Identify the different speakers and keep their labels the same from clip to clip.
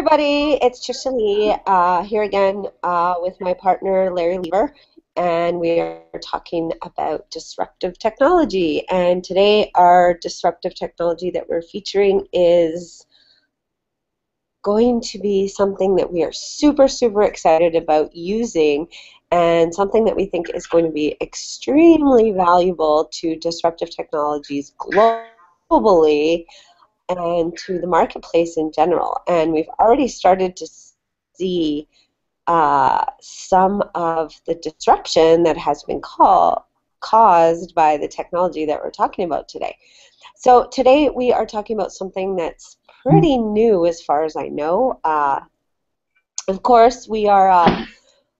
Speaker 1: everybody, it's Trisha Lee here again with my partner Larry Lever, and we are talking about disruptive technology. And today, our disruptive technology that we're featuring is going to be something that we are super, super excited about using, and something that we think is going to be extremely valuable to disruptive technologies globally and to the marketplace in general. And we've already started to see some of the disruption that has been caused by the technology that we're talking about today. So today we are talking about something that's pretty new as far as I know. Of course, we are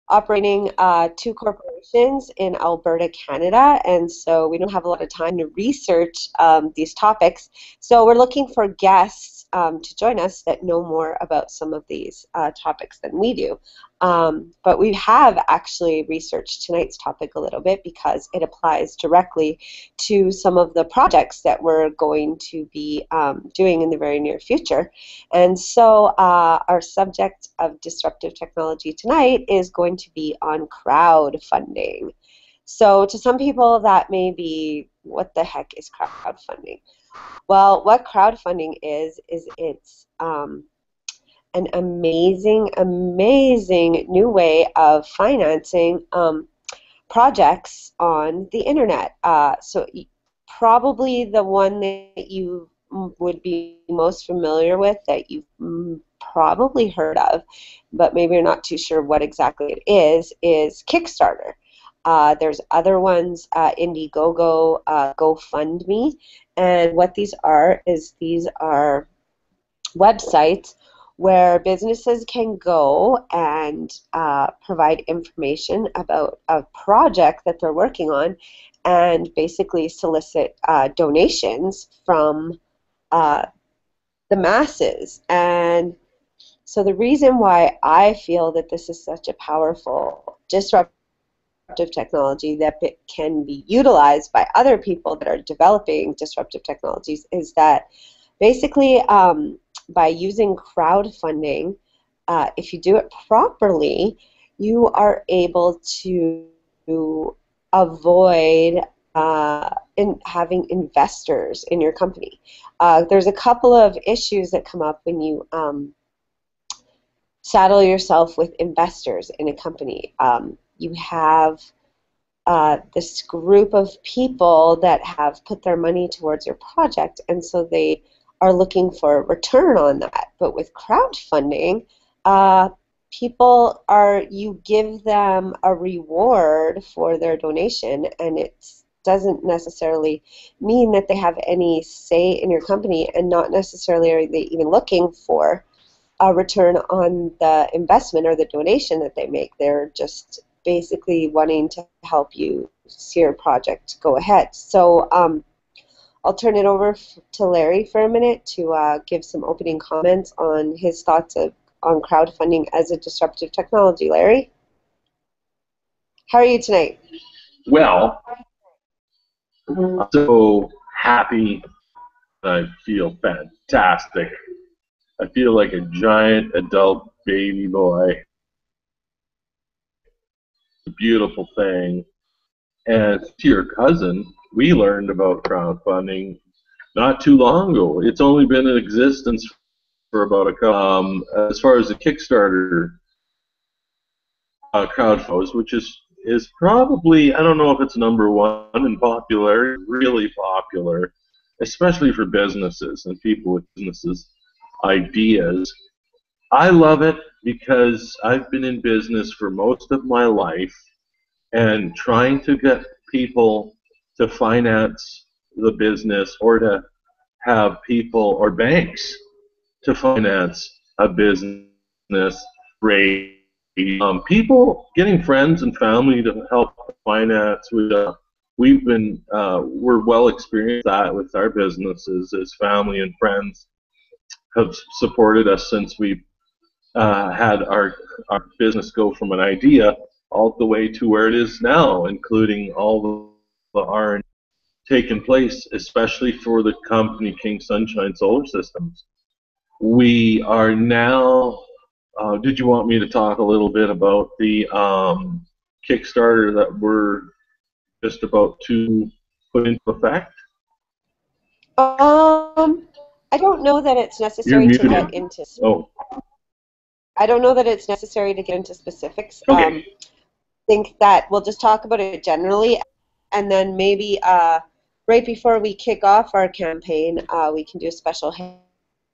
Speaker 1: operating two corporations in Alberta, Canada, and so we don't have a lot of time to research these topics. So we're looking for guests to join us that know more about some of these topics than we do. But we have actually researched tonight's topic a little bit because it applies directly to some of the projects that we're going to be doing in the very near future. And so our subject of disruptive technology tonight is going to be on crowdfunding. So to some people that may be, what the heck is crowdfunding? Well, what crowdfunding is it's an amazing, amazing new way of financing projects on the internet. So probably the one that you would be most familiar with, that you've probably heard of, but maybe you're not too sure what exactly it is Kickstarter. There's other ones, Indiegogo, GoFundMe, and what these are is these are websites where businesses can go and provide information about a project that they're working on and basically solicit donations from the masses. And so the reason why I feel that this is such a powerful disruptive technology that can be utilized by other people that are developing disruptive technologies is that basically by using crowdfunding, if you do it properly, you are able to avoid having investors in your company. There's a couple of issues that come up when you saddle yourself with investors in a company. You have this group of people that have put their money towards your project, and so they are looking for a return on that. But with crowdfunding, you give them a reward for their donation, and it doesn't necessarily mean that they have any say in your company, and not necessarily are they even looking for a return on the investment or the donation that they make. They're just basically wanting to help you see your project go ahead. So I'll turn it over to Larry for a minute to give some opening comments on his thoughts on crowdfunding as a disruptive technology. Larry? How are you tonight?
Speaker 2: Well, I'm so happy. I feel fantastic. I feel like a giant adult baby boy. It's a beautiful thing. And to your cousin, we learned about crowdfunding not too long ago. It's only been in existence for about a couple. As far as the Kickstarter crowdfunding, which is probably, I don't know if it's number one in popularity, really popular, especially for businesses and people with businesses ideas. I love it because I've been in business for most of my life, and trying to get people to finance the business or to have people or banks to finance a business rate. People getting friends and family to help finance. We're well experienced that with our businesses, as family and friends have supported us since we had our business go from an idea all the way to where it is now, including all the R&D taking place, especially for the company King Sunshine Solar Systems. we are now. Did you want me to talk a little bit about the Kickstarter that we're just about to put into effect?
Speaker 1: I don't know that it's
Speaker 2: You're
Speaker 1: necessary to
Speaker 2: muted.
Speaker 1: get into.
Speaker 2: Oh,
Speaker 1: I don't know that it's necessary to get into specifics.
Speaker 2: okay.
Speaker 1: Think that we'll just talk about it generally, and then maybe right before we kick off our campaign, we can do a special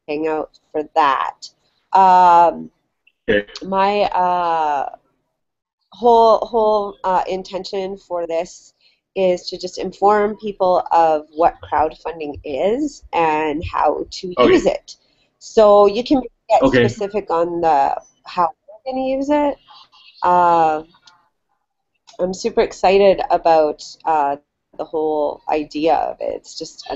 Speaker 1: hangout for that.
Speaker 2: Okay.
Speaker 1: My whole intention for this is to just inform people of what crowdfunding is and how to use
Speaker 2: Okay.
Speaker 1: it. So you can get
Speaker 2: Okay.
Speaker 1: specific on the how we're going to use it. Uh, I'm super excited about the whole idea of it. It's just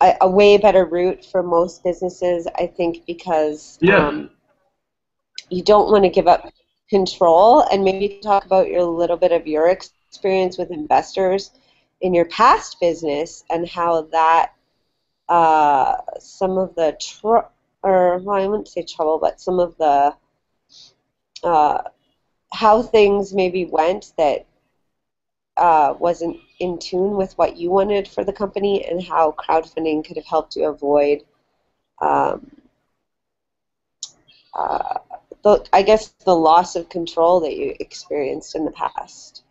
Speaker 1: a way better route for most businesses, I think, because
Speaker 2: Yeah.
Speaker 1: you don't want to give up control. And maybe you can talk about your little bit of your experience with investors in your past business and how that some of the or well, I wouldn't say trouble, but some of the uh, how things maybe went that wasn't in tune with what you wanted for the company, and how crowdfunding could have helped you avoid um, uh, I guess the loss of control that you experienced in the past.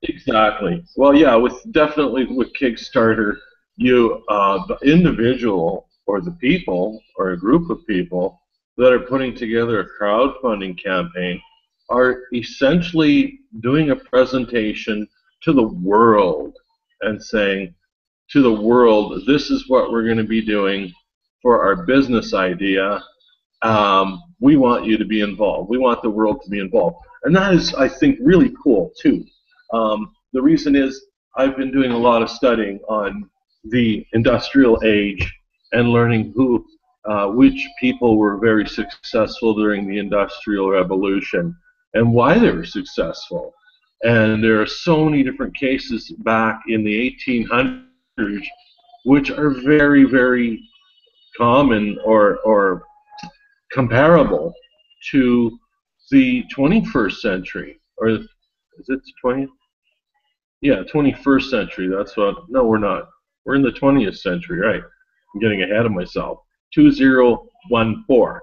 Speaker 2: Exactly. Well, yeah, with definitely with Kickstarter, you the individual or the people or a group of people that are putting together a crowdfunding campaign are essentially doing a presentation to the world and saying to the world, this is what we're going to be doing for our business idea. We want you to be involved. We want the world to be involved. And that is, I think, really cool, too. The reason is I've been doing a lot of studying on the industrial age and learning which people were very successful during the Industrial Revolution and why they were successful. And there are so many different cases back in the 1800s which are very, very common or comparable to the 21st century, or is it 20th? Yeah, 21st century. That's what. No, we're not. We're in the 20th century, right? I'm getting ahead of myself. 2014.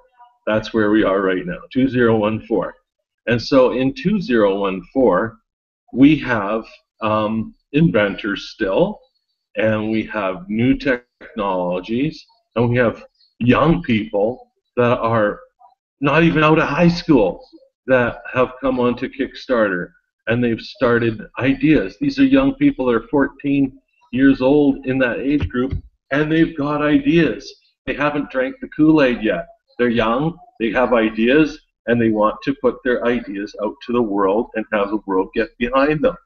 Speaker 2: That's where we are right now. 2014. And so in 2014, we have inventors still, and we have new technologies, and we have young people that are not even out of high school that have come onto Kickstarter and they've started ideas. These are young people that are 14 years old in that age group, and they've got ideas. They haven't drank the Kool-Aid yet. They're young, they have ideas, and they want to put their ideas out to the world and have the world get behind them.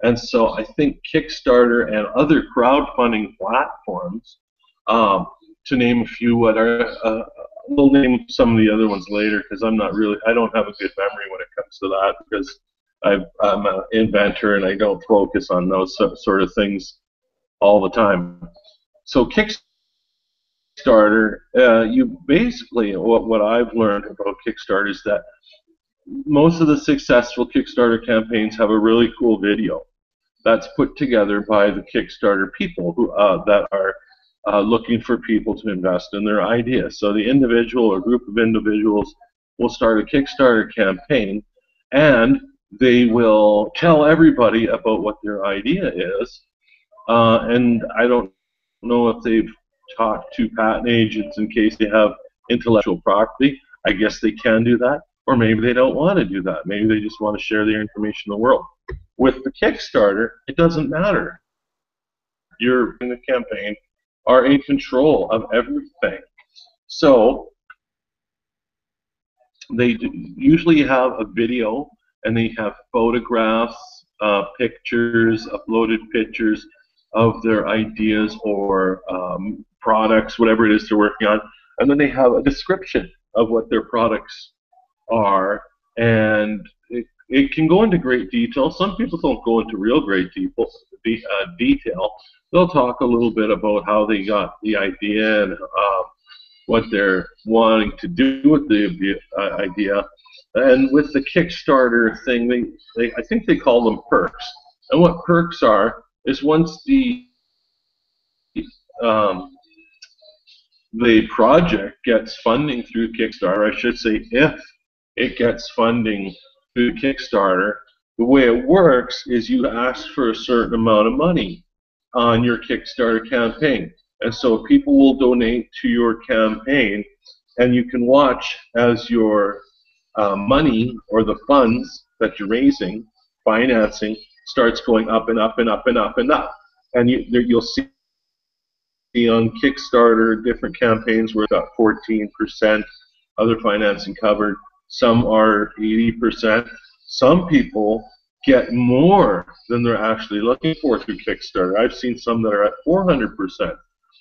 Speaker 2: And so I think Kickstarter and other crowdfunding platforms, to name a few, what are we'll name some of the other ones later because I don't have a good memory when it comes to that because I'm an inventor and I don't focus on those sort of things all the time. So Kickstarter, you basically, what I've learned about Kickstarter is that most of the successful Kickstarter campaigns have a really cool video that's put together by the Kickstarter people who that are looking for people to invest in their ideas. So the individual or group of individuals will start a Kickstarter campaign, and they will tell everybody about what their idea is. And I don't know if they've talked to patent agents in case they have intellectual property. I guess they can do that, or maybe they don't want to do that. Maybe they just want to share their information in the world. With the Kickstarter, it doesn't matter. You're in the campaign are in control of everything. So they usually have a video and they have photographs, pictures, uploaded pictures of their ideas or products, whatever it is they're working on. And then they have a description of what their products are. And it can go into great detail. Some people don't go into real great detail. They'll talk a little bit about how they got the idea and what they're wanting to do with the idea. And with the Kickstarter thing, I think they call them perks. And what perks are is once um, the project gets funding through Kickstarter, I should say, if it gets funding through Kickstarter, the way it works is you ask for a certain amount of money on your Kickstarter campaign. And so people will donate to your campaign, and you can watch as your money or the funds that you're raising, financing, starts going up and up and up and up and up. And you'll see on Kickstarter different campaigns where about 14% other financing covered. Some are 80%. Some people get more than they're actually looking for through Kickstarter. I've seen some that are at 400%.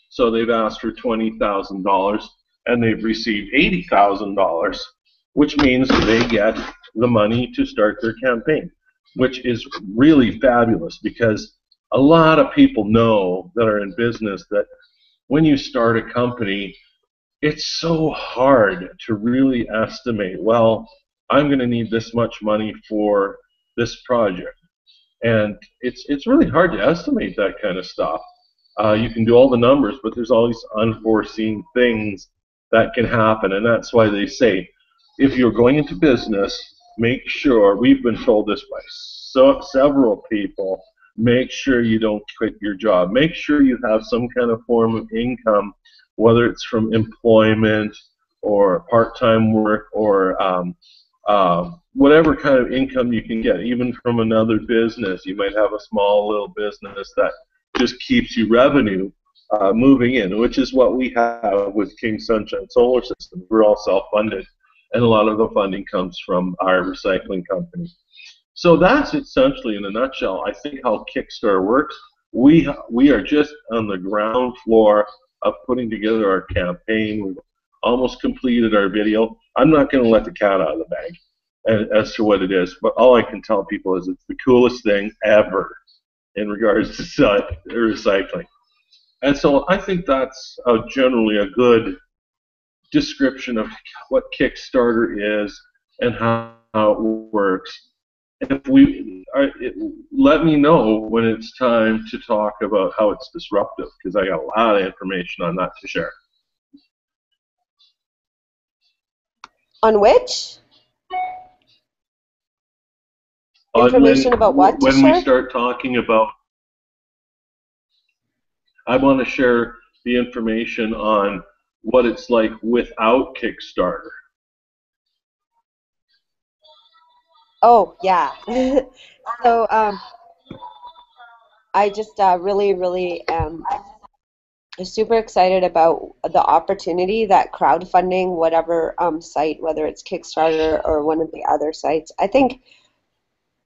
Speaker 2: So they've asked for $20,000 and they've received $80,000, which means they get the money to start their campaign, which is really fabulous because a lot of people know that are in business that when you start a company, it's so hard to really estimate, well, I'm going to need this much money for this project. And it's really hard to estimate that kind of stuff. You can do all the numbers, but there's always unforeseen things that can happen. And that's why they say, if you're going into business, make sure, we've been told this by several people, make sure you don't quit your job. Make sure you have some kind of form of income, whether it's from employment or part-time work or whatever kind of income you can get, even from another business. You might have a small little business that just keeps you revenue moving in, which is what we have with King Sunshine Solar System. We're all self-funded, and a lot of the funding comes from our recycling company. So that's essentially, in a nutshell, I think how Kickstarter works. We are just on the ground floor of putting together our campaign. We've almost completed our video. I'm not going to let the cat out of the bag as to what it is, but all I can tell people is it's the coolest thing ever in regards to recycling. And so I think that's generally a good description of what Kickstarter is and how it works. Let me know when it's time to talk about how it's disruptive, because I got a lot of information on that to share.
Speaker 1: On which? Information about what to share?
Speaker 2: When we start talking about, I want to share the information on what it's like without Kickstarter.
Speaker 1: Oh, yeah. So I just really super excited about the opportunity that crowdfunding, whatever site, whether it's Kickstarter or one of the other sites. I think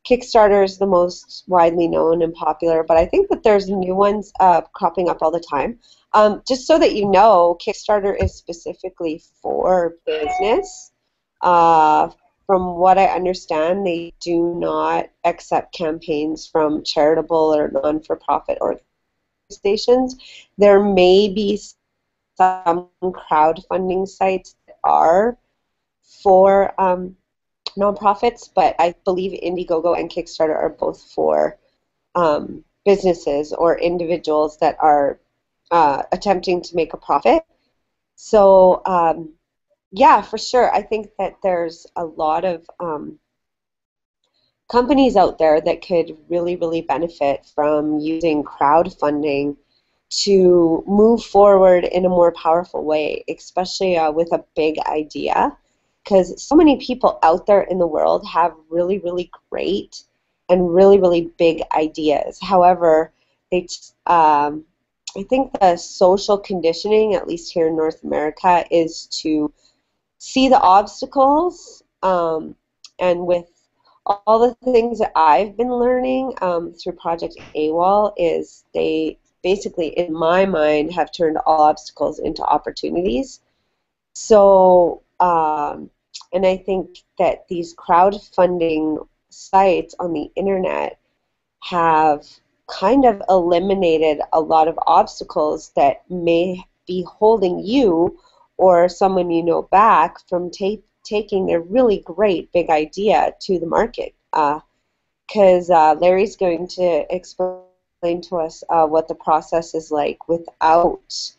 Speaker 1: Kickstarter is the most widely known and popular, but I think that there's new ones cropping up all the time. Just so that you know, Kickstarter is specifically for business. From what I understand, they do not accept campaigns from charitable or non-for-profit organizations. There may be some crowdfunding sites that are for nonprofits, but I believe Indiegogo and Kickstarter are both for businesses or individuals that are attempting to make a profit. So yeah, for sure. I think that there's a lot of companies out there that could really benefit from using crowdfunding to move forward in a more powerful way, especially with a big idea. Because so many people out there in the world have really great and really big ideas. However, I think the social conditioning, at least here in North America, is to see the obstacles, and with all the things that I've been learning through Project AWOL is they basically, in my mind, have turned all obstacles into opportunities. So, and I think that these crowdfunding sites on the internet have kind of eliminated a lot of obstacles that may be holding you or someone you know back from taking their really great big idea to the market. Because Larry's going to explain to us what the process is like without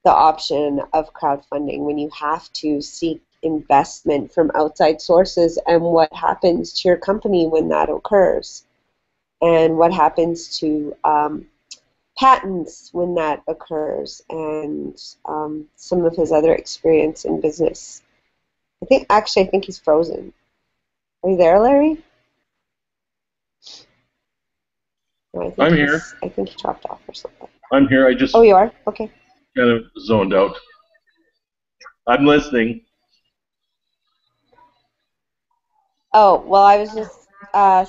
Speaker 1: the option of crowdfunding, when you have to seek investment from outside sources, and what happens to your company when that occurs, and what happens to patents when that occurs, and some of his other experience in business. I think he's frozen. Are you there, Larry? No,
Speaker 2: I'm here.
Speaker 1: I think he dropped off or something.
Speaker 2: I'm here. I just
Speaker 1: Oh, you are? Okay.
Speaker 2: kind of zoned out. I'm listening.
Speaker 1: Oh, well, I was just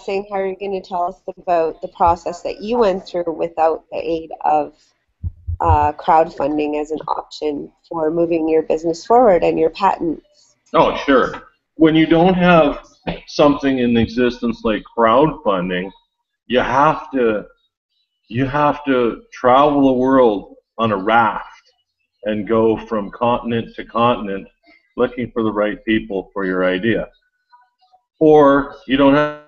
Speaker 1: saying how you're going to tell us about the process that you went through without the aid of crowdfunding as an option for moving your business forward and your patents.
Speaker 2: Oh, sure. When you don't have something in existence like crowdfunding, you have to travel the world on a raft and go from continent to continent looking for the right people for your idea. Or you don't have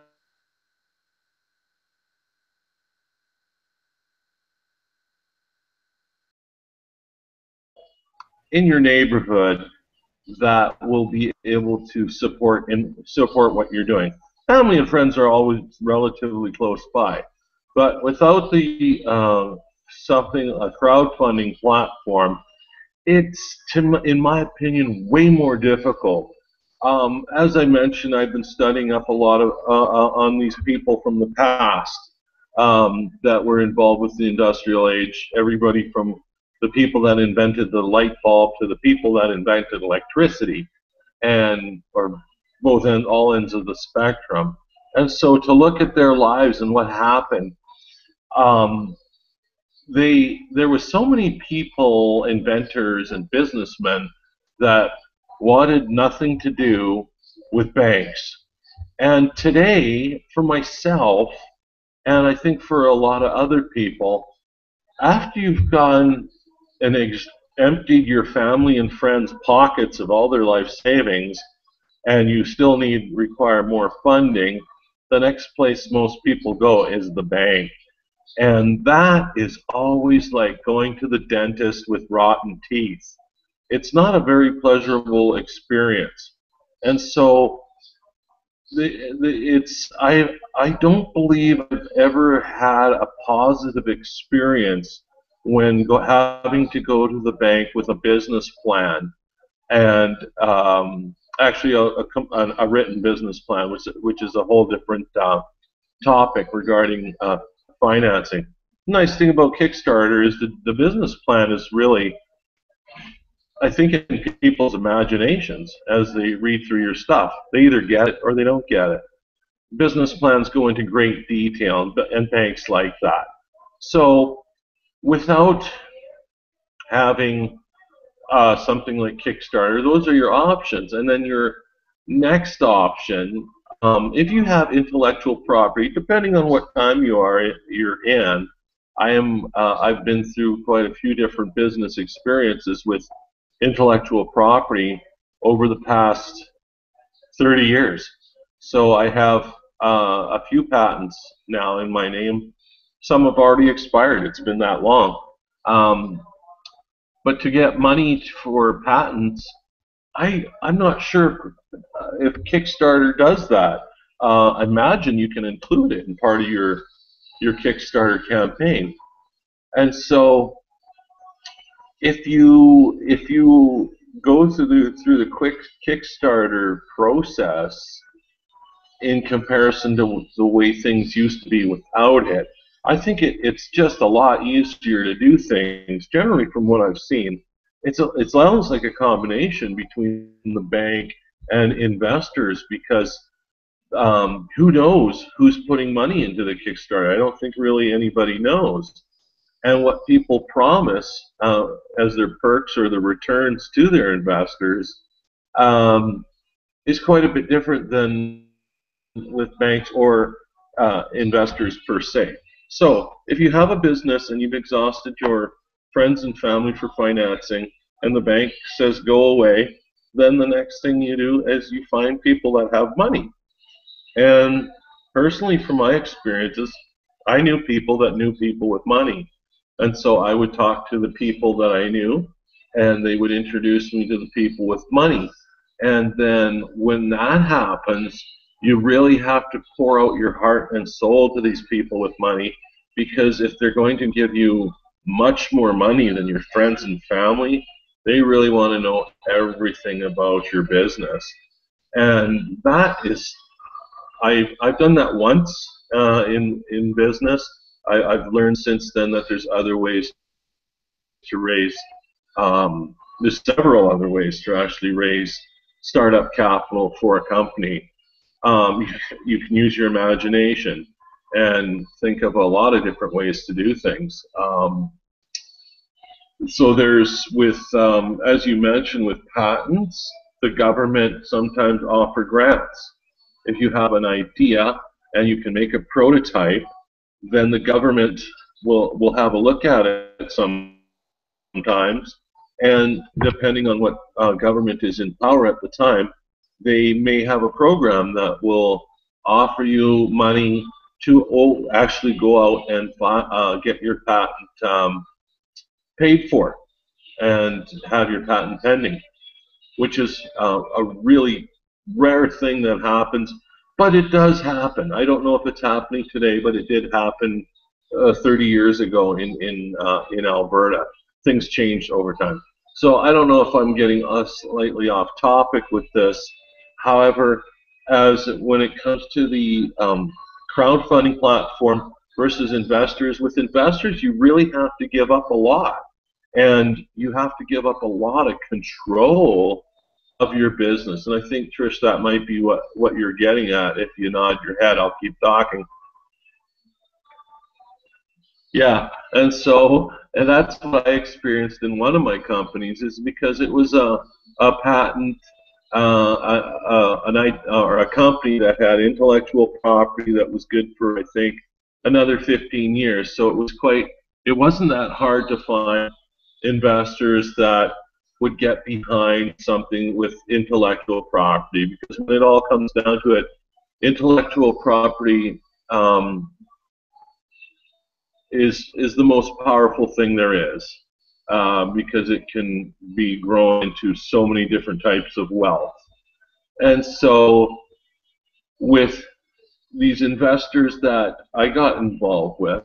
Speaker 2: in your neighborhood that will be able to support what you're doing. Family and friends are always relatively close by, but without the a crowdfunding platform, it's, in my opinion, way more difficult. As I mentioned, I've been studying up a lot of on these people from the past that were involved with the industrial age. Everybody from the people that invented the light bulb to the people that invented electricity, and or all ends of the spectrum. And so to look at their lives and what happened, um, there was so many people, inventors and businessmen, that wanted nothing to do with banks. And today, for myself, and I think for a lot of other people, after you've gone and emptied your family and friends' pockets of all their life savings, and you still require more funding, the next place most people go is the bank. And that is always like going to the dentist with rotten teeth. It's not a very pleasurable experience. And so I don't believe I've ever had a positive experience when having to go to the bank with a business plan, and actually a written business plan, which is a whole different topic regarding financing. The nice thing about Kickstarter is the business plan is really, I think, in people's imaginations as they read through your stuff. They either get it or they don't get it. Business plans go into great detail, and banks like that. So without having something like Kickstarter, those are your options. And then your next option, if you have intellectual property, depending on what time you're in, I've been through quite a few different business experiences with intellectual property over the past 30 years. So I have a few patents now in my name. Some have already expired. It's been that long. But to get money for patents, I'm not sure if Kickstarter does that. I imagine you can include it in part of your Kickstarter campaign. And so if you go through the quick Kickstarter process in comparison to the way things used to be without it, I think it's just a lot easier to do things. Generally, from what I've seen, it's almost like a combination between the bank and investors, because who knows who's putting money into the Kickstarter? I don't think really anybody knows. And what people promise as their perks or the returns to their investors is quite a bit different than with banks or investors per se. So if you have a business and you've exhausted your friends and family for financing and the bank says go away, then the next thing you do is you find people that have money. And personally, from my experiences, I knew people that knew people with money. And so I would talk to the people that I knew, and they would introduce me to the people with money. And then when that happens, you really have to pour out your heart and soul to these people with money, because if they're going to give you much more money than your friends and family, they really want to know everything about your business. And that is, I've done that once in business. I've learned since then that there's other ways to raise. There's several other ways to actually raise startup capital for a company. You can use your imagination and think of a lot of different ways to do things. So there's with, as you mentioned, with patents, the government sometimes offer grants. If you have an idea and you can make a prototype, then the government will have a look at it sometimes, and depending on what government is in power at the time, they may have a program that will offer you money to actually go out and get your patent paid for and have your patent pending, which is a really rare thing that happens, but it does happen. I don't know if it's happening today, but it did happen 30 years ago in Alberta. Things changed over time. So I don't know if I'm getting us slightly off topic with this. However, as when it comes to the crowdfunding platform versus investors, with investors you really have to give up a lot, and you have to give up a lot of control of your business. And I think, Trish, that might be what you're getting at. If you nod your head, I'll keep talking. Yeah, and that's what I experienced in one of my companies, is because it was a patent, or a company that had intellectual property that was good for, I think, another 15 years. So it wasn't that hard to find investors that would get behind something with intellectual property, because when it all comes down to it, intellectual property is the most powerful thing there is, because it can be grown into so many different types of wealth. And so with these investors that I got involved with,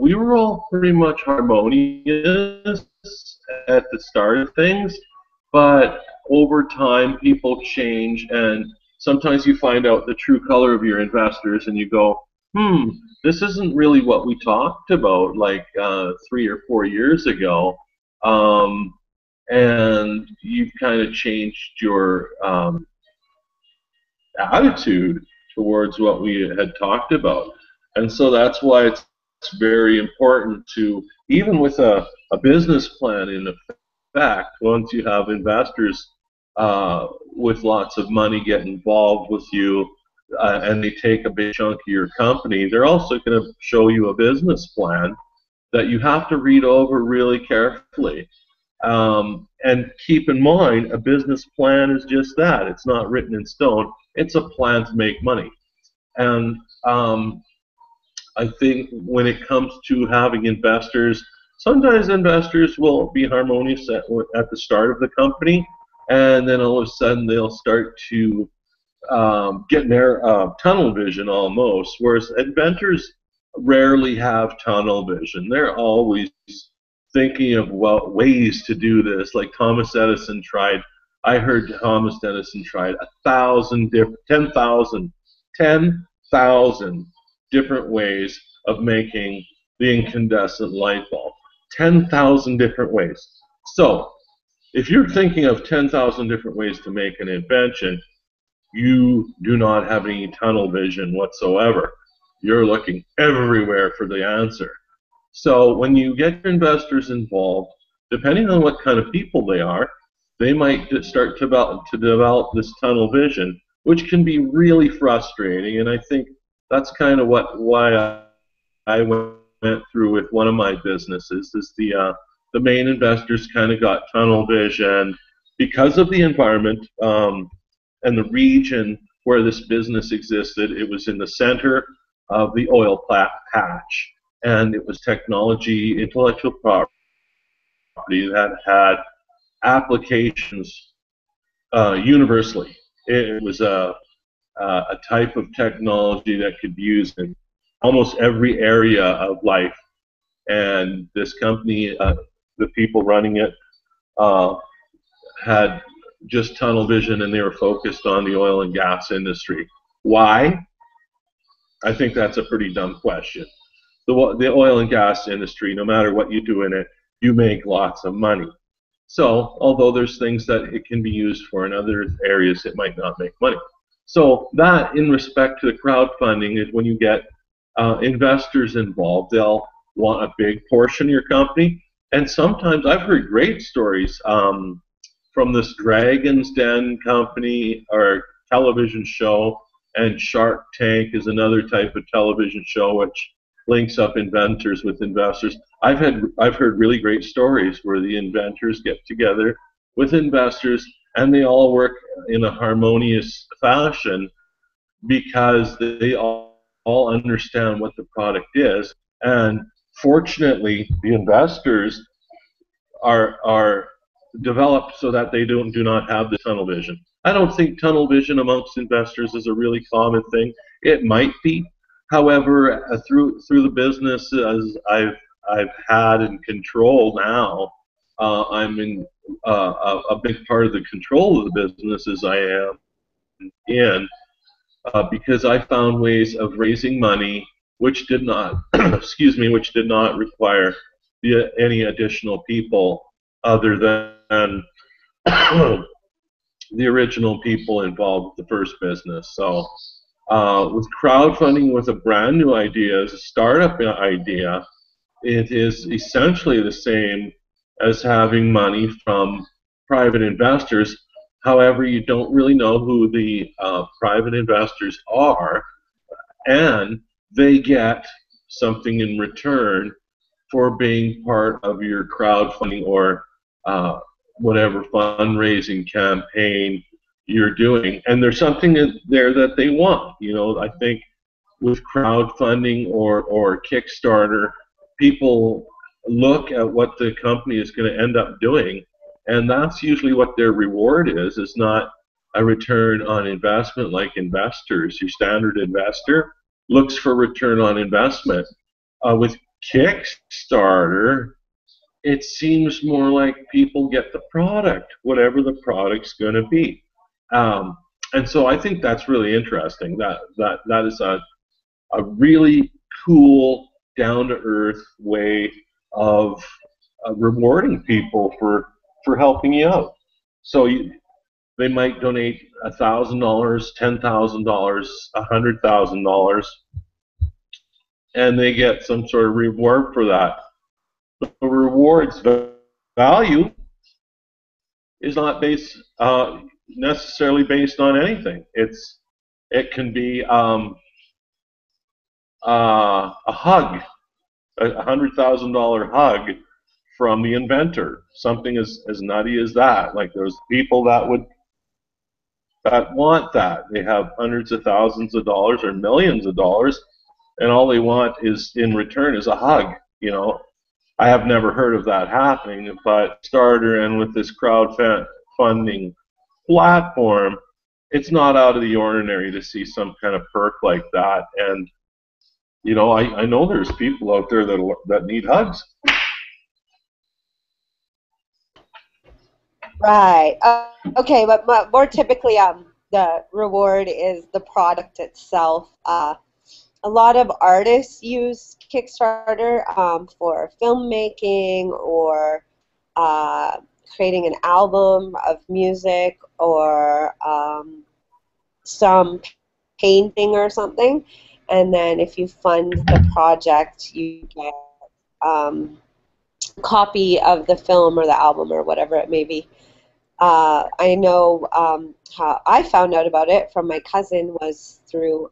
Speaker 2: we were all pretty much harmonious at the start of things, but over time people change, and sometimes you find out the true color of your investors and you go, this isn't really what we talked about like 3 or 4 years ago, and you've kind of changed your attitude towards what we had talked about. And so that's why it's very important to, even with a business plan in effect, once you have investors with lots of money get involved with you, and they take a big chunk of your company, they're also going to show you a business plan that you have to read over really carefully. And keep in mind, a business plan is just that. It's not written in stone. It's a plan to make money. And I think when it comes to having investors, sometimes investors will be harmonious at the start of the company, and then all of a sudden they'll start to get their tunnel vision almost, whereas inventors rarely have tunnel vision. They're always thinking of ways to do this. Like Thomas Edison tried, I heard Thomas Edison tried 10,000 different ways of making the incandescent light bulb. 10,000 different ways. So if you're thinking of 10,000 different ways to make an invention, you do not have any tunnel vision whatsoever. You're looking everywhere for the answer. So when you get your investors involved, depending on what kind of people they are, they might start to develop this tunnel vision, which can be really frustrating. And I think that's kind of why I went through with one of my businesses is the main investors kind of got tunnel vision because of the environment and the region where this business existed. It was in the center of the oil patch, and it was technology, intellectual property that had applications universally. It was a type of technology that could be used in almost every area of life. And this company, the people running it, uh, had just tunnel vision, and they were focused on the oil and gas industry. Why? I think that's a pretty dumb question. The oil and gas industry, no matter what you do in it, you make lots of money. So, although there's things that it can be used for in other areas, it might not make money. So that, in respect to the crowdfunding, is when you get investors involved. They'll want a big portion of your company, and sometimes I've heard great stories from this Dragon's Den company or television show, and Shark Tank is another type of television show which links up inventors with investors. I've heard really great stories where the inventors get together with investors and they all work in a harmonious fashion because they all understand what the product is. And fortunately, the investors are developed so that they do not have the tunnel vision. I don't think tunnel vision amongst investors is a really common thing. It might be. However, through the business as I've had and control now, I'm in a big part of the control of the business as I am in because I found ways of raising money which did not, excuse me, which did not require any additional people other than the original people involved with the first business. So with crowdfunding with a brand new idea, as a startup idea, it is essentially the same as having money from private investors. However, you don't really know who the private investors are, and they get something in return for being part of your crowdfunding or whatever fundraising campaign you're doing. And there's something there that they want. You know, I think with crowdfunding or Kickstarter, people look at what the company is going to end up doing, and that's usually what their reward is not a return on investment like investors. Your standard investor looks for return on investment. With Kickstarter, it seems more like people get the product, whatever the product's going to be. And so I think that's really interesting. That is a really cool, down-to-earth way of rewarding people for helping you out. So they might donate $1,000, $10,000, $100,000, and they get some sort of reward for that. The reward's value is not based necessarily based on anything. It can be a hug, a $100,000 hug from the inventor, something as nutty as that. Like there's people that want that. They have hundreds of thousands of dollars or millions of dollars, and all they want is in return is a hug. You know, I have never heard of that happening, but Starter and with this crowdfunding platform, it's not out of the ordinary to see some kind of perk like that. And you know, I know there's people out there that need hugs.
Speaker 1: Right. Okay, but more typically, the reward is the product itself. A lot of artists use Kickstarter for filmmaking or creating an album of music or some painting or something. And then if you fund the project, you get a copy of the film or the album or whatever it may be. I know how I found out about it from my cousin was through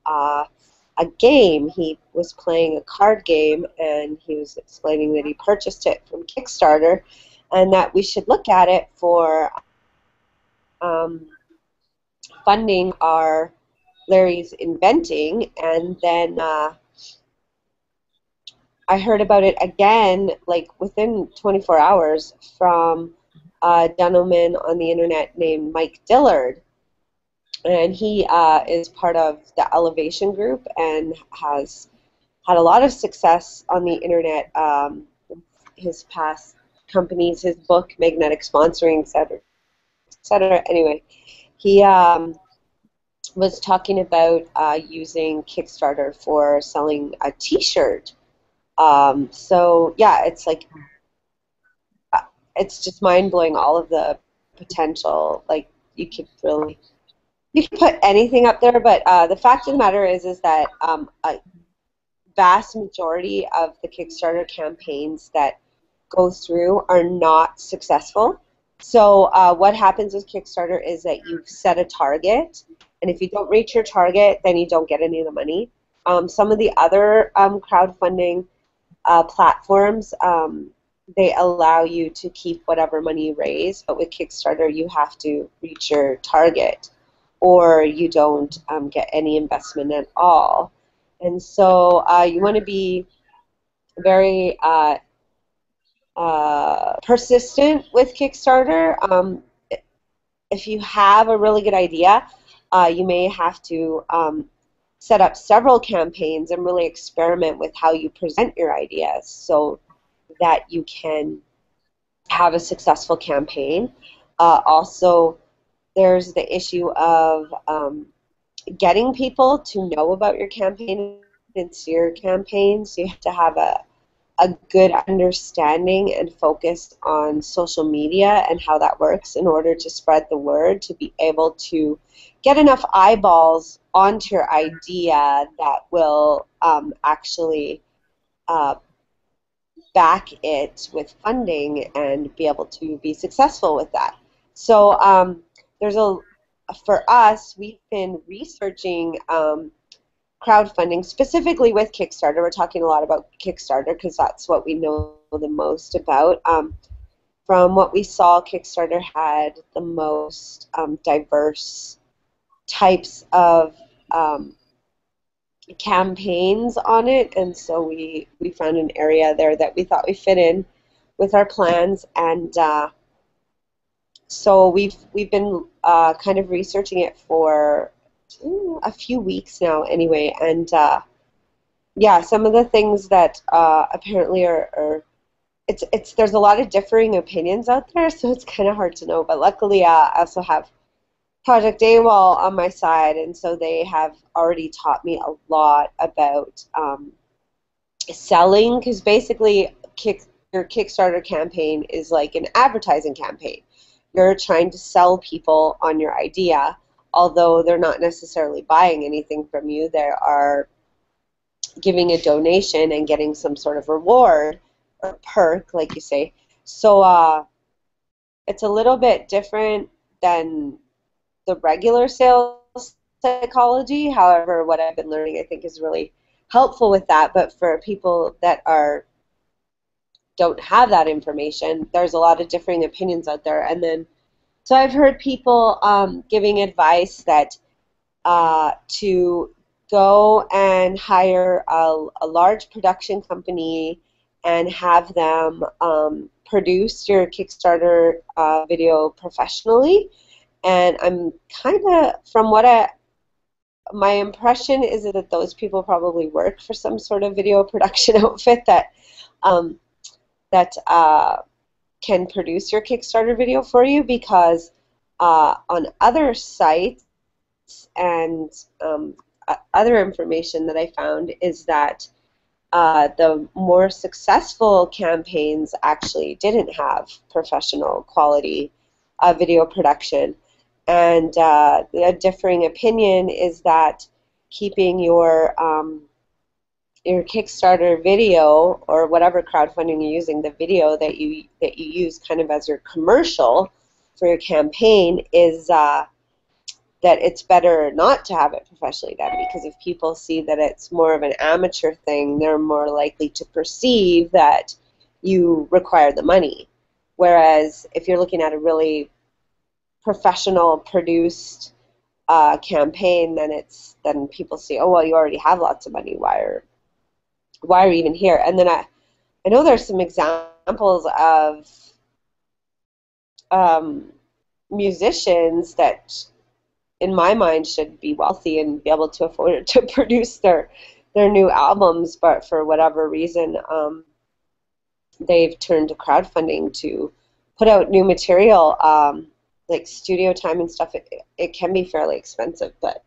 Speaker 1: a game. He was playing a card game, and he was explaining that he purchased it from Kickstarter, and that we should look at it for um, funding our Larry's inventing. And then I heard about it again, like within 24 hours, from a gentleman on the internet named Mike Dillard. And he is part of the Elevation Group and has had a lot of success on the internet. His past companies, his book, Magnetic Sponsoring, etc., etc. Anyway, he was talking about using Kickstarter for selling a T-shirt. So yeah, it's like it's just mind blowing, all of the potential. Like you could put anything up there, but the fact of the matter is that a vast majority of the Kickstarter campaigns that go through are not successful. So what happens with Kickstarter is that you set a target, and if you don't reach your target, then you don't get any of the money. Some of the other crowdfunding platforms, they allow you to keep whatever money you raise, but with Kickstarter, you have to reach your target, or you don't get any investment at all. And so you want to be very persistent with Kickstarter. If you have a really good idea, you may have to set up several campaigns and really experiment with how you present your ideas so that you can have a successful campaign. Also, there's the issue of getting people to know about your campaign and see your campaigns. You have to have a good understanding and focus on social media and how that works in order to spread the word, to be able to get enough eyeballs onto your idea that will actually back it with funding and be able to be successful with that. So for us, we've been researching crowdfunding, specifically with Kickstarter. We're talking a lot about Kickstarter because that's what we know the most about. From what we saw, Kickstarter had the most diverse types of campaigns on it, and so we found an area there that we thought we fit in with our plans, and so we've been kind of researching it for a few weeks now anyway, and yeah, some of the things that apparently are there's a lot of differing opinions out there, so it's kind of hard to know, but luckily I also have Project AWOL on my side, and so they have already taught me a lot about selling, because basically your Kickstarter campaign is like an advertising campaign. You're trying to sell people on your idea, although they're not necessarily buying anything from you. They are giving a donation and getting some sort of reward or perk, like you say. So it's a little bit different than the regular sales psychology. However, what I've been learning, I think, is really helpful with that. But for people that don't have that information, there's a lot of differing opinions out there. And then, so I've heard people giving advice that to go and hire a large production company and have them produce your Kickstarter video professionally. And I'm kind of, from what my impression is that those people probably work for some sort of video production outfit that can produce your Kickstarter video for you, because on other sites and other information that I found is that the more successful campaigns actually didn't have professional quality video production. And a differing opinion is that keeping your Kickstarter video, or whatever crowdfunding you're using, the video that you use kind of as your commercial for your campaign, is that it's better not to have it professionally done, because if people see that it's more of an amateur thing, they're more likely to perceive that you require the money. Whereas if you're looking at a really professional produced campaign, then people see, oh well, you already have lots of money. Why are you even here? And then I know there's some examples of musicians that, in my mind, should be wealthy and be able to afford to produce their new albums, but for whatever reason, they've turned to crowdfunding to put out new material. Like studio time and stuff, it can be fairly expensive, but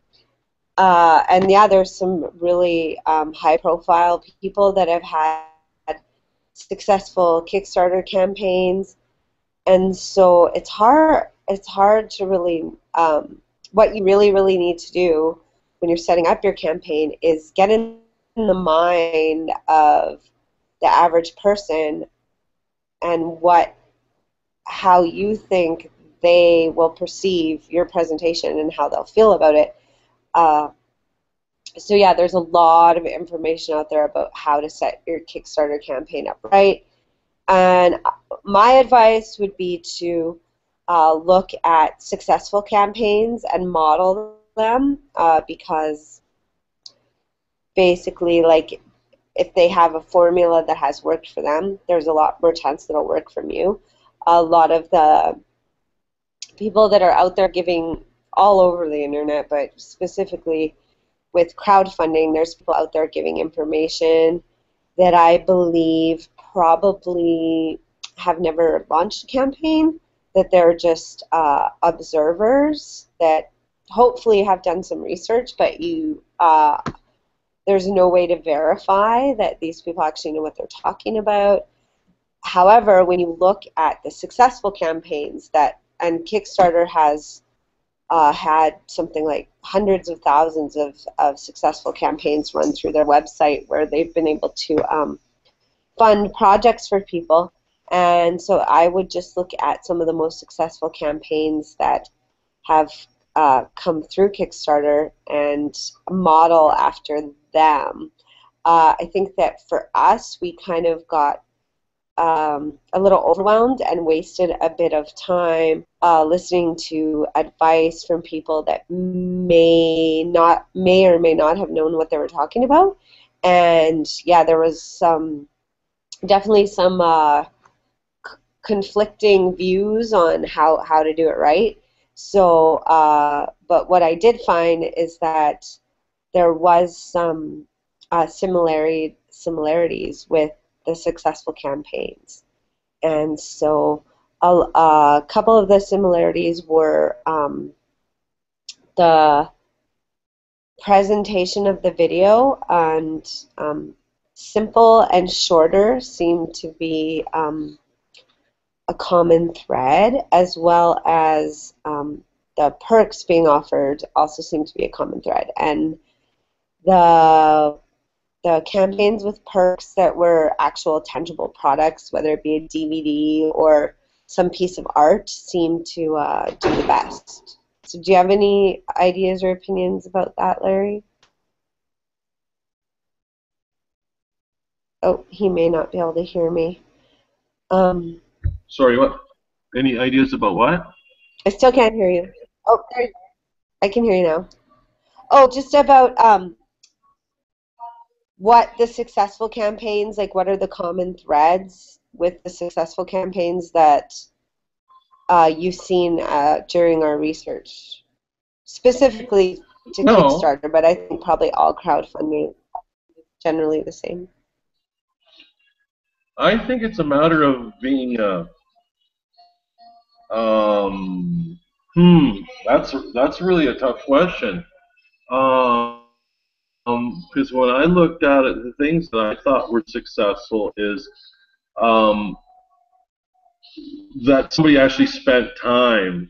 Speaker 1: and yeah, there's some really high-profile people that have had successful Kickstarter campaigns, and so it's hard. It's hard to really. What you really need to do when you're setting up your campaign is get in the mind of the average person and how you think they will perceive your presentation and how they'll feel about it. So yeah, there's a lot of information out there about how to set your Kickstarter campaign up right. And my advice would be to look at successful campaigns and model them, because basically, like, if they have a formula that has worked for them, there's a lot more chance that it'll work from you. A lot of the people that are out there giving all over the internet, but specifically with crowdfunding, there's people out there giving information that I believe probably have never launched a campaign, that they're just observers that hopefully have done some research, but there's no way to verify that these people actually know what they're talking about. However, when you look at the successful campaigns and Kickstarter has had something like hundreds of thousands of successful campaigns run through their website where they've been able to fund projects for people. And so I would just look at some of the most successful campaigns that have come through Kickstarter and model after them. I think that for us, we kind of got a little overwhelmed and wasted a bit of time listening to advice from people that may or may not have known what they were talking about. And yeah, there was definitely some conflicting views on how to do it right. So, but what I did find is that there was some similarities with the successful campaigns. And so a couple of the similarities were the presentation of the video, and simple and shorter seemed to be a common thread, as well as the perks being offered also seemed to be a common thread. And the campaigns with perks that were actual tangible products, whether it be a DVD or some piece of art, seemed to do the best. So do you have any ideas or opinions about that, Larry? Oh, he may not be able to hear me.
Speaker 2: Sorry, what? Any ideas about what?
Speaker 1: I still can't hear you. Oh, there you go. I can hear you now. Oh, just about what the successful campaigns, like what are the common threads with the successful campaigns that you've seen during our research, specifically to Kickstarter, but I think probably all crowdfunding is generally the same.
Speaker 2: I think it's a matter of being that's really a tough question. Because when I looked at it, the things that I thought were successful is that somebody actually spent time,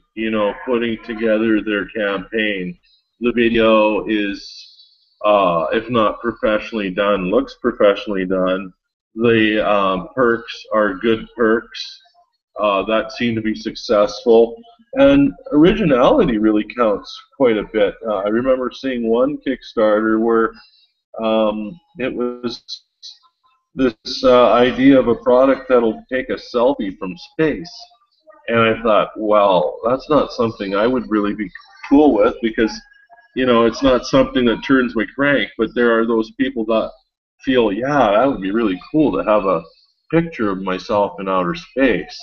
Speaker 2: putting together their campaign. The video is, if not professionally done, looks professionally done. The perks are good perks that seem to be successful. And originality really counts quite a bit. I remember seeing one Kickstarter where it was this idea of a product that'll take a selfie from space. And I thought, well, that's not something I would really be cool with because, it's not something that turns my crank. But there are those people that feel, yeah, that would be really cool to have a picture of myself in outer space.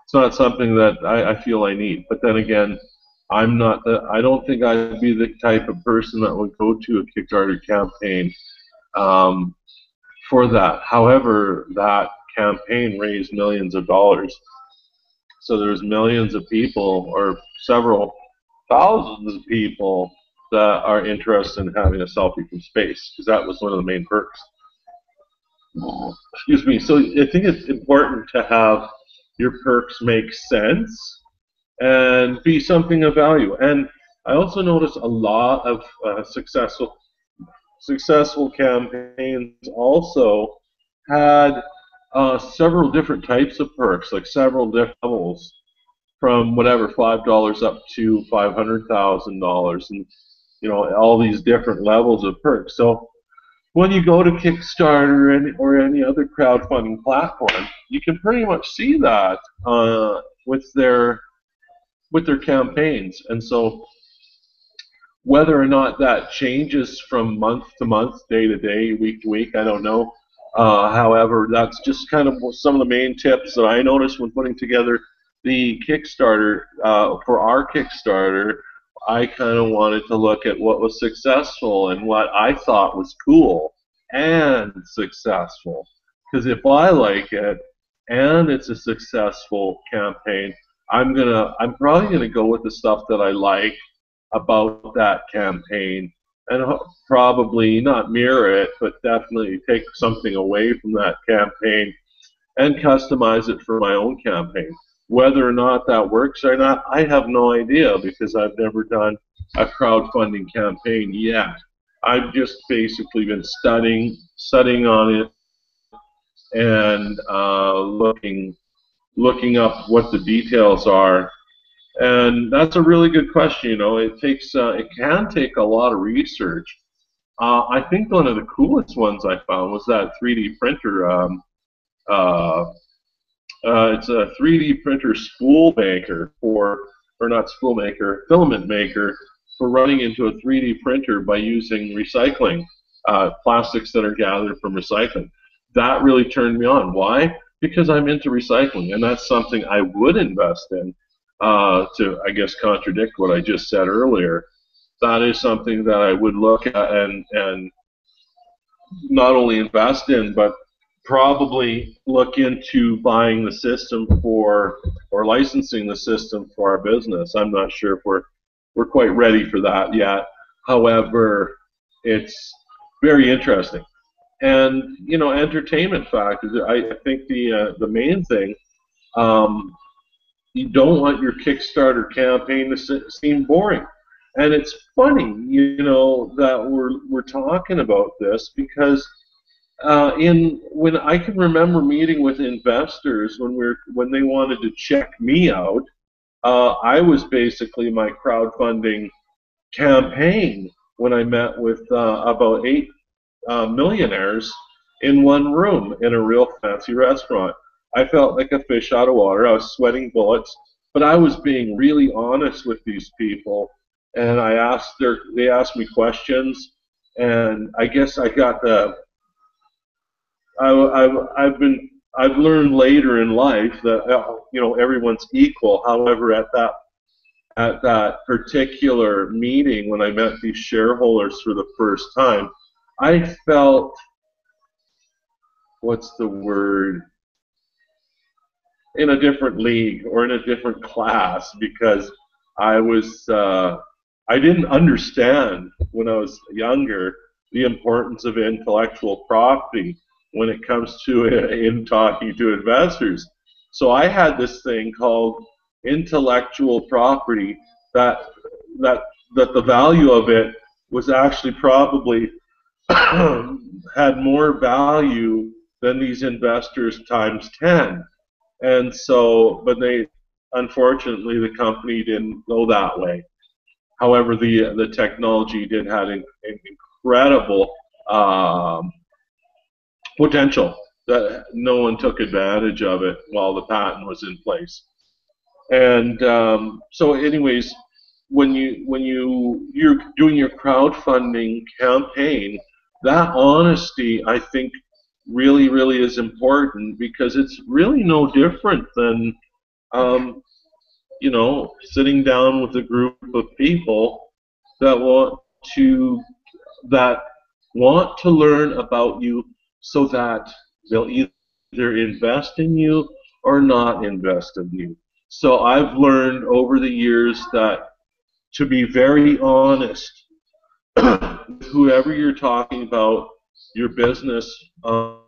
Speaker 2: It's not something that I feel I need. But then again, I don't think I'd be the type of person that would go to a Kickstarter campaign um, for that. However, that campaign raised millions of dollars. So there's millions of people, or several thousands of people, that are interested in having a selfie from space, because that was one of the main perks. Excuse me. So I think it's important to have your perks make sense and be something of value. And I also notice a lot of successful campaigns also had several different types of perks, like several different levels, from whatever $5 up to $500,000, and all these different levels of perks. So when you go to Kickstarter or any other crowdfunding platform, you can pretty much see that with their campaigns. And so whether or not that changes from month to month, day to day, week to week, I don't know. However, that's just kind of some of the main tips that I noticed when putting together the Kickstarter. For our Kickstarter, I kind of wanted to look at what was successful and what I thought was cool and successful. Because if I like it and it's a successful campaign, I'm probably gonna go with the stuff that I like about that campaign, and probably not mirror it, but definitely take something away from that campaign and customize it for my own campaign. Whether or not that works or not, I have no idea, because I've never done a crowdfunding campaign yet. I've just basically been studying on it, and looking up what the details are. And that's a really good question. It can take a lot of research. I think one of the coolest ones I found was that 3D printer. Uh, it's a 3D printer spool maker or not spool maker, filament maker, for running into a 3D printer by using recycling, plastics that are gathered from recycling. That really turned me on. Why? Because I'm into recycling, and that's something I would invest in. To, I guess, contradict what I just said earlier, that is something that I would look at and not only invest in, but probably look into buying the system or licensing the system for our business. I'm not sure if we're quite ready for that yet. However, it's very interesting. And entertainment factors. I think the main thing. You don't want your Kickstarter campaign to seem boring. And it's funny, that we're talking about this, because when I can remember meeting with investors when they wanted to check me out, I was basically my crowdfunding campaign when I met with about 8 millionaires in one room in a real fancy restaurant. I felt like a fish out of water. I was sweating bullets, but I was being really honest with these people, and they asked me questions, and I guess I got I've learned later in life that everyone's equal. However, at that particular meeting when I met these shareholders for the first time, I felt, what's the word, in a different league or in a different class, because I didn't understand when I was younger the importance of intellectual property when it comes to in talking to investors. So I had this thing called intellectual property that that the value of it was actually probably had more value than these investors times 10. And so, but unfortunately, the company didn't go that way. However, the technology did have an incredible potential that no one took advantage of it while the patent was in place. And so, anyways, you're doing your crowdfunding campaign, that honesty, I think, really is important, because it's really no different than um, sitting down with a group of people that to that want to learn about you, so that they'll either invest in you or not invest in you. So I've learned over the years that to be very honest with whoever you're talking about, your business or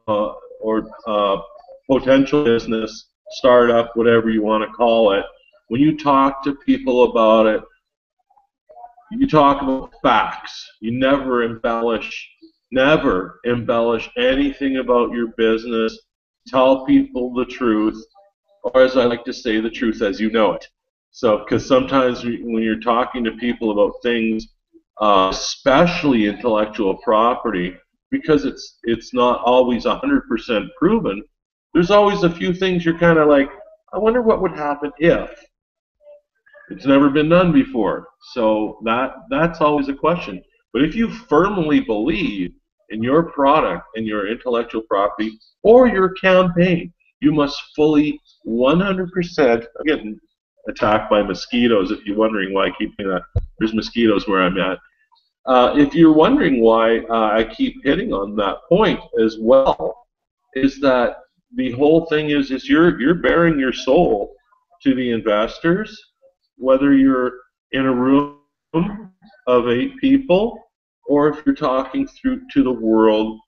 Speaker 2: potential business, startup, whatever you want to call it, when you talk to people about it, you talk about facts. You never embellish anything about your business. Tell people the truth, or as I like to say, the truth as you know it. So, because sometimes when you're talking to people about things, especially intellectual property, because it's not always 100% proven, there's always a few things you're kind of like, I wonder what would happen if. It's never been done before. So that's always a question. But if you firmly believe in your product and your intellectual property or your campaign, you must fully 100%. I'm getting attacked by mosquitoes if you're wondering why I keep doing that. There's mosquitoes where I'm at. If you're wondering why I keep hitting on that point as well, is that the whole thing is you're bearing your soul to the investors, whether you're in a room of 8 people or if you're talking through to the world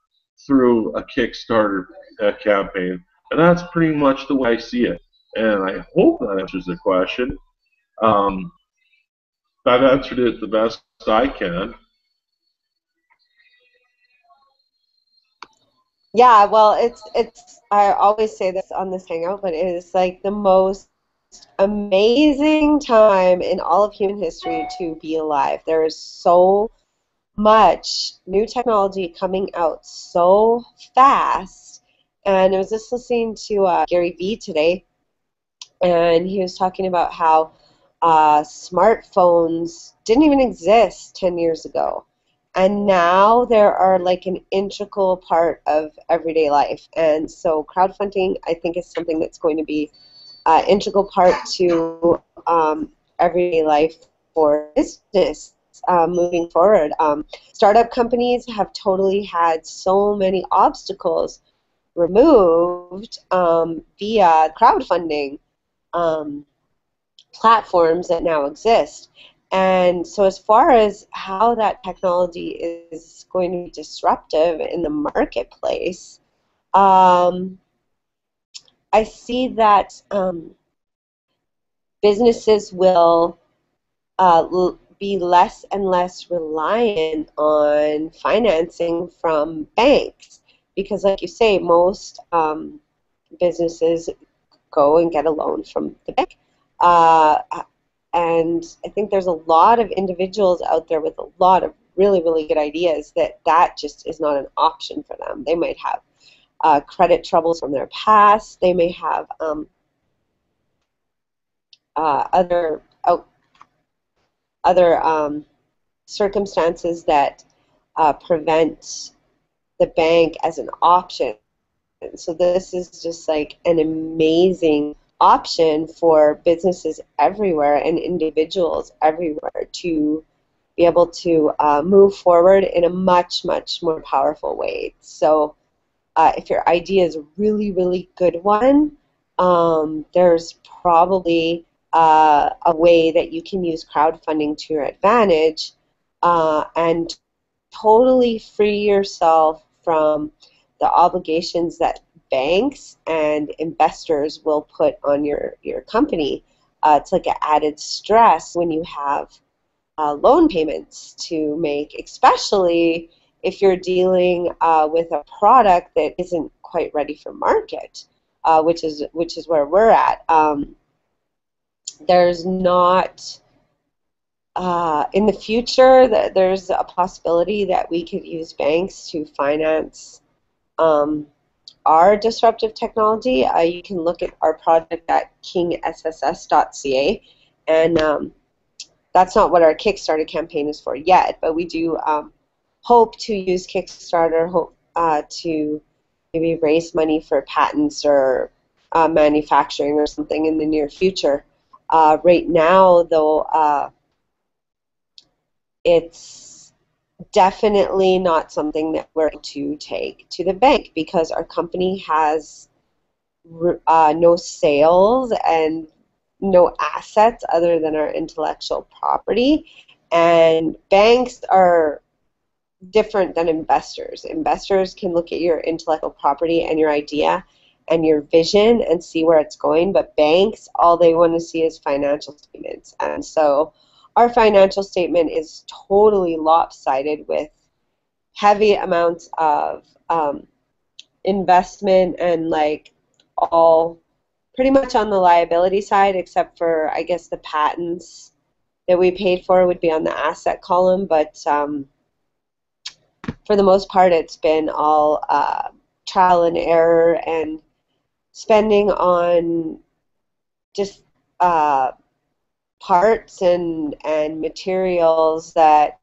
Speaker 2: through a Kickstarter campaign. And that's pretty much the way I see it. And I hope that answers the question. Um, I've answered it the best I can.
Speaker 1: Yeah, well, it's I always say this on this hangout, but it is like the most amazing time in all of human history to be alive. There is so much new technology coming out so fast. And I was just listening to Gary Vee today, and he was talking about how smartphones didn't even exist 10 years ago. And now there are like an integral part of everyday life. And so crowdfunding, I think, is something that's going to be integral part to everyday life for business moving forward. Startup companies have totally had so many obstacles removed via crowdfunding platforms that now exist. And so as far as how that technology is going to be disruptive in the marketplace, I see that businesses will be less and less reliant on financing from banks because, like you say, most businesses go and get a loan from the bank. And I think there's a lot of individuals out there with a lot of really good ideas that just is not an option for them. They might have credit troubles from their past. They may have other circumstances that prevent the bank as an option. So this is just like an amazing option for businesses everywhere and individuals everywhere to be able to move forward in a much more powerful way. So if your idea is a really good one, there's probably a way that you can use crowdfunding to your advantage and totally free yourself from the obligations that banks and investors will put on your company. It's like an added stress when you have loan payments to make, especially if you're dealing with a product that isn't quite ready for market, which is where we're at. there's not in the future that there's a possibility that we could use banks to finance um, our disruptive technology. You can look at our project at kingsss.ca, and that's not what our Kickstarter campaign is for yet, but we do hope to use Kickstarter to maybe raise money for patents or manufacturing or something in the near future. Right now, though, it's definitely not something that we're going to take to the bank because our company has no sales and no assets other than our intellectual property. And banks are different than investors. Investors can look at your intellectual property and your idea and your vision and see where it's going, but banks, all they want to see is financial statements. And so our financial statement is totally lopsided with heavy amounts of investment and like all pretty much on the liability side, except for I guess the patents that we paid for would be on the asset column, but for the most part it's been all trial and error and spending on just parts and materials that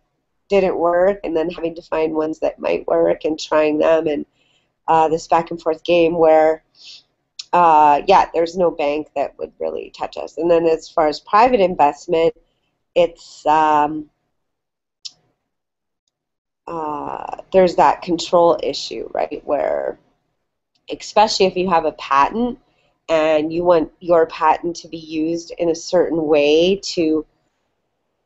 Speaker 1: didn't work and then having to find ones that might work and trying them, and this back and forth game where yeah, there's no bank that would really touch us. And then as far as private investment, it's there's that control issue, right, where especially if you have a patent and you want your patent to be used in a certain way to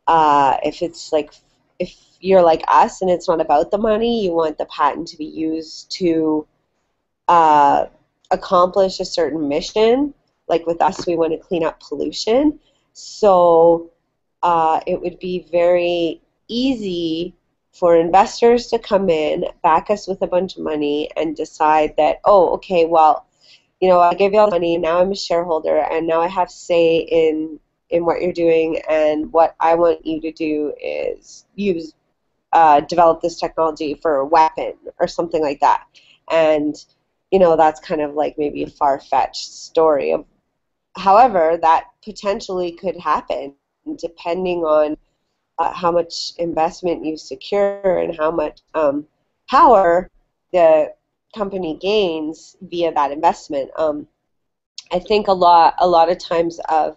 Speaker 1: if it's like if you're like us and it's not about the money, you want the patent to be used to accomplish a certain mission. Like with us, we want to clean up pollution. So it would be very easy for investors to come in, back us with a bunch of money, and decide that, oh, okay, well, you know, I gave you all the money, and now I'm a shareholder, and now I have say in what you're doing, and what I want you to do is develop this technology for a weapon or something like that. And you know, that's kind of like maybe a far-fetched story of, however, that potentially could happen depending on how much investment you secure and how much power the company gains via that investment. I think a lot of times of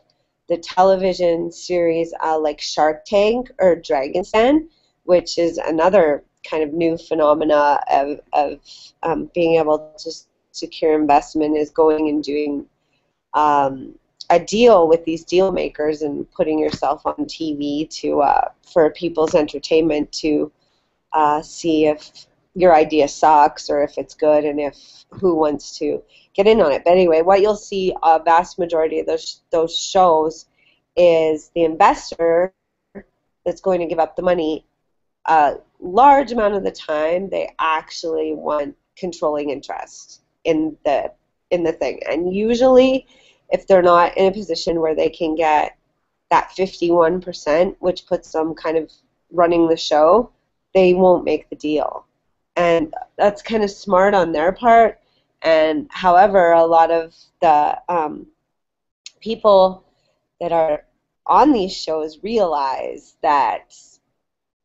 Speaker 1: the television series like Shark Tank or Dragon's Den, which is another kind of new phenomena of being able to secure investment, is going and doing a deal with these deal makers and putting yourself on TV to for people's entertainment to see if your idea sucks or if it's good, and if who wants to get in on it. But anyway, what you'll see a vast majority of those shows is the investor that's going to give up the money. A large amount of the time, they actually want controlling interest in the thing, and usually, if they're not in a position where they can get that 51%, which puts them kind of running the show, they won't make the deal. And that's kind of smart on their part. And however, a lot of the people that are on these shows realize that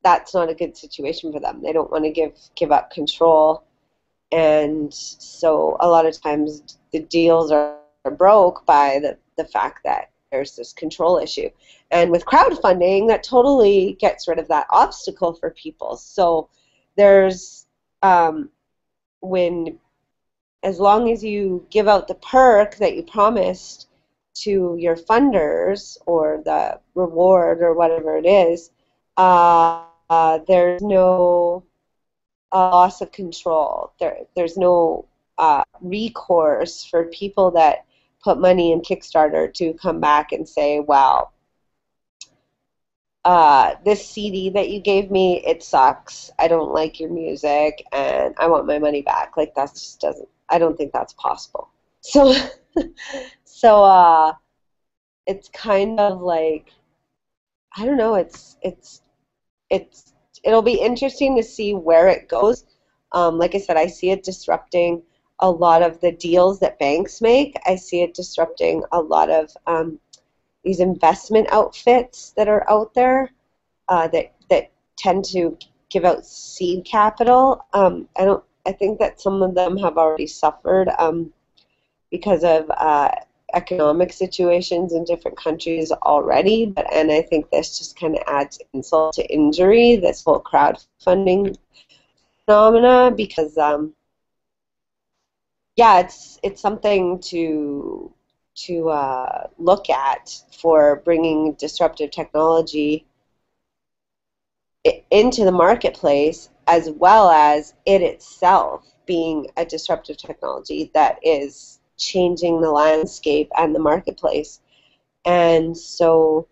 Speaker 1: that's not a good situation for them. They don't want to give up control. And so a lot of times the deals are broke by the fact that there's this control issue. And with crowdfunding, that totally gets rid of that obstacle for people. So there's when, as long as you give out the perk that you promised to your funders or the reward or whatever it is, there's no loss of control. There's no recourse for people that put money in Kickstarter to come back and say, wow, this CD that you gave me, it sucks. I don't like your music, and I want my money back. Like, that just doesn't, I don't think that's possible. So, so it's kind of like, I don't know, it's it'll be interesting to see where it goes. Like I said, I see it disrupting a lot of the deals that banks make. I see it disrupting a lot of these investment outfits that are out there, that tend to give out seed capital. I think that some of them have already suffered because of economic situations in different countries already. And I think this just kind of adds insult to injury, this whole crowdfunding phenomena, because yeah, it's something to look at for bringing disruptive technology into the marketplace, as well as it itself being a disruptive technology that is changing the landscape and the marketplace. And so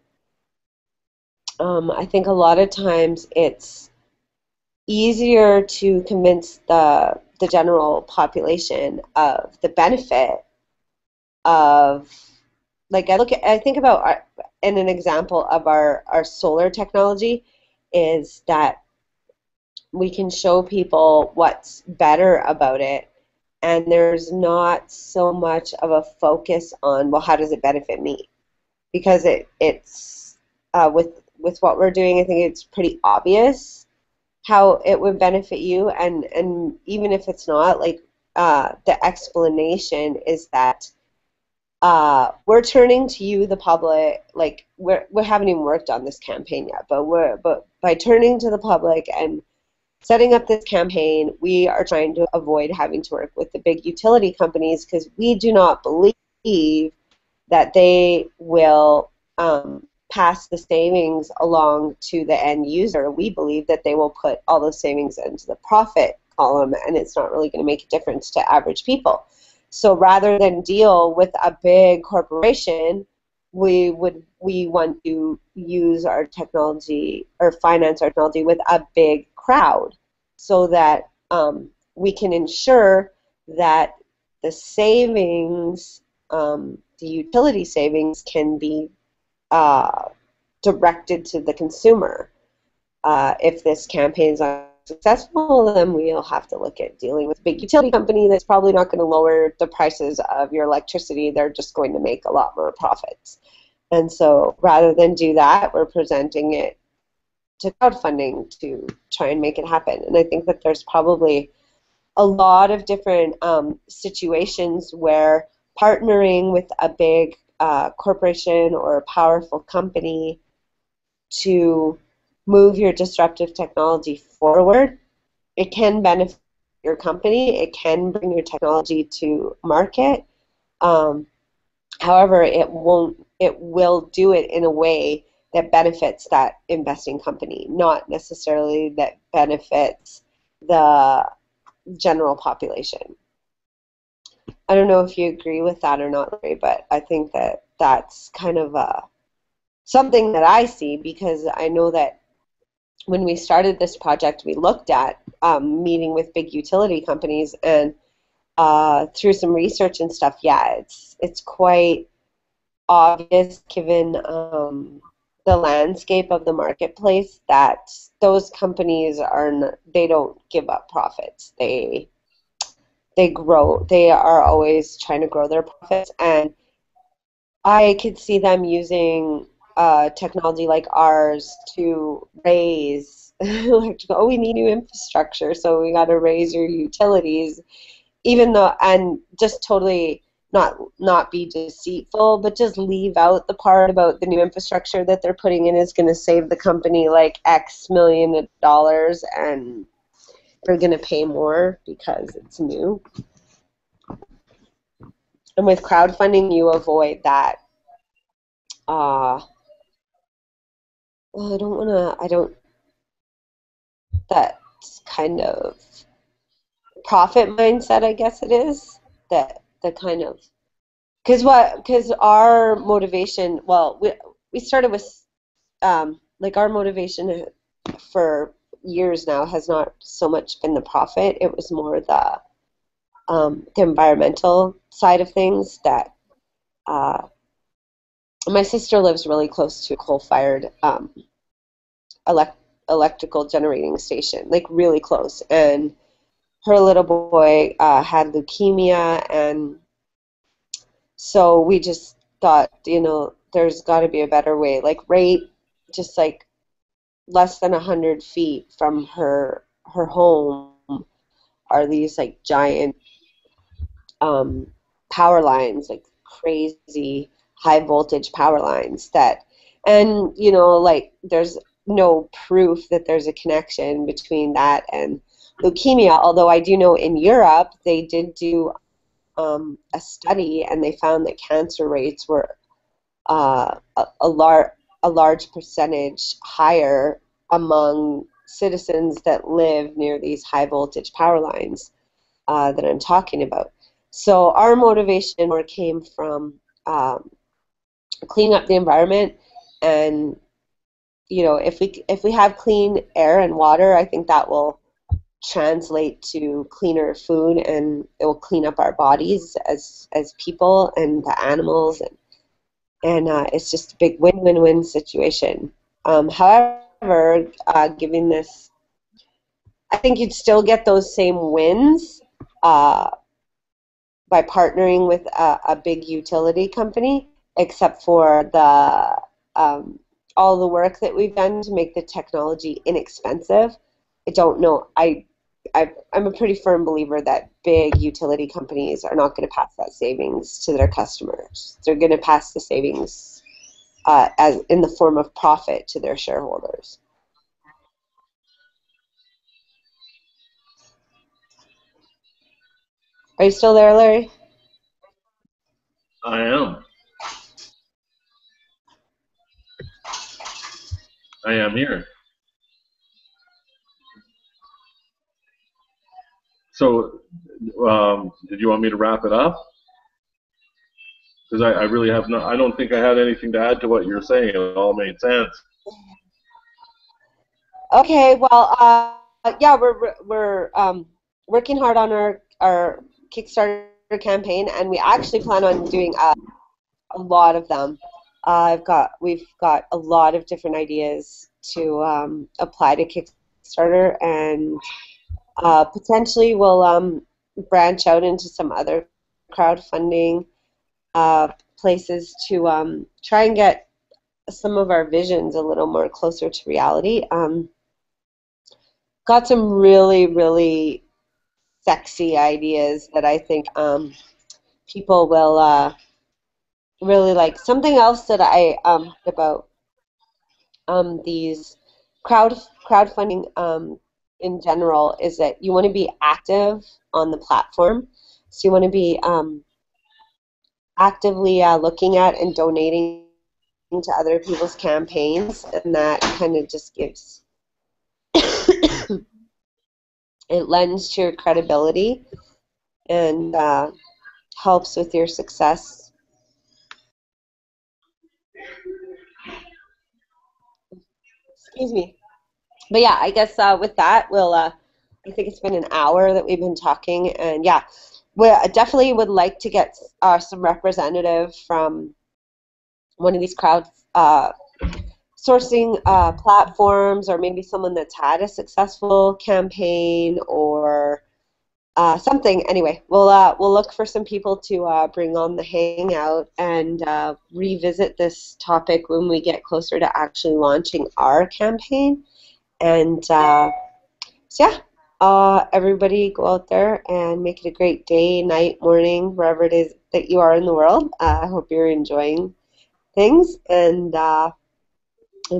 Speaker 1: I think a lot of times it's easier to convince the general population of the benefit of, like, I think about in an example of our solar technology, is that we can show people what's better about it, and there's not so much of a focus on, well, how does it benefit me? Because it's with what we're doing, I think it's pretty obvious how it would benefit you, and even if it's not, like, the explanation is that we're turning to you, the public, like we haven't even worked on this campaign yet, but by turning to the public and setting up this campaign, we are trying to avoid having to work with the big utility companies, because we do not believe that they will pass the savings along to the end user. We believe that they will put all those savings into the profit column, and it's not really going to make a difference to average people. So rather than deal with a big corporation, we want to use our technology or finance our technology with a big crowd, so that we can ensure that the savings, the utility savings, can be directed to the consumer. If this campaign is unsuccessful, then we'll have to look at dealing with a big utility company that's probably not going to lower the prices of your electricity. They're just going to make a lot more profits. And so rather than do that, we're presenting it to crowdfunding to try and make it happen. And I think that there's probably a lot of different situations where partnering with a big corporation or a powerful company to move your disruptive technology forward, it can benefit your company, it can bring your technology to market. However, it will do it in a way that benefits that investing company, not necessarily that benefits the general population. I don't know if you agree with that or not, Larry, but I think that that's kind of something that I see, because I know that when we started this project, we looked at meeting with big utility companies, and through some research and stuff, yeah, it's quite obvious, given the landscape of the marketplace, that those companies they don't give up profits. They grow. They are always trying to grow their profits, and I could see them using technology like ours to raise, like, oh, we need new infrastructure, so we got to raise your utilities, even though, and just totally not be deceitful, but just leave out the part about the new infrastructure that they're putting in is going to save the company like X million of dollars, and they're going to pay more because it's new. And with crowdfunding, you avoid that. Well, I don't, that kind of profit mindset, I guess it is, that the kind of, because our motivation, well, we started with, like, our motivation for years now has not so much been the profit. It was more the environmental side of things, that my sister lives really close to a coal-fired elect electrical generating station, like really close. And her little boy had leukemia, and so we just thought, there's got to be a better way. Like right, just like less than 100 feet from her home are these like giant um, power lines, like crazy high voltage power lines that, and like there's no proof that there's a connection between that and leukemia. Although I do know in Europe they did do a study and they found that cancer rates were a large percentage higher among citizens that live near these high voltage power lines that I'm talking about. So our motivation more came from cleaning up the environment, and if we have clean air and water, I think that will translate to cleaner food, and it will clean up our bodies as people and the animals, and it's just a big win-win-win situation. However, given this, I think you'd still get those same wins by partnering with a big utility company, except for the all the work that we've done to make the technology inexpensive. I don't know. I'm a pretty firm believer that big utility companies are not going to pass that savings to their customers. They're going to pass the savings as in the form of profit to their shareholders. Are you still there, Larry?
Speaker 2: I am. I am here. So, did you want me to wrap it up? Because I really have not. I don't think I had anything to add to what you're saying. It all made sense.
Speaker 1: Okay, well, yeah, we're working hard on our Kickstarter campaign, and we actually plan on doing a lot of them. We've got a lot of different ideas to apply to Kickstarter, and potentially we'll branch out into some other crowdfunding places to try and get some of our visions a little more closer to reality. Got some really, really sexy ideas that I think people will really like. Something else that I heard about these crowdfunding in general is that you want to be active on the platform. So you want to be actively looking at and donating to other people's campaigns, and that kind of just gives it lends to your credibility and helps with your success. Excuse me. But yeah, I guess with that, I think it's been an hour that we've been talking, and yeah, I definitely would like to get some representative from one of these crowd sourcing platforms, or maybe someone that's had a successful campaign or something. Anyway, we'll look for some people to bring on the hangout and revisit this topic when we get closer to actually launching our campaign. And so yeah, everybody go out there and make it a great day, night, morning, wherever it is that you are in the world. I hope you're enjoying things, and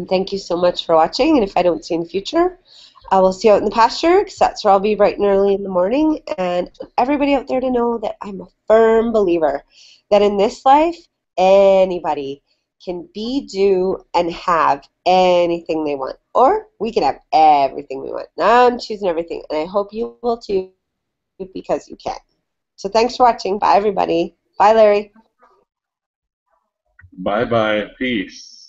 Speaker 1: thank you so much for watching. And if I don't see you in the future, I will see you out in the pasture, because that's where I'll be bright and early in the morning. And everybody out there to know that I'm a firm believer that in this life, anybody can be, do, and have anything they want. Or we can have everything we want. Now I'm choosing everything, and I hope you will too, because you can. So thanks for watching. Bye, everybody. Bye, Larry.
Speaker 2: Bye bye. Peace.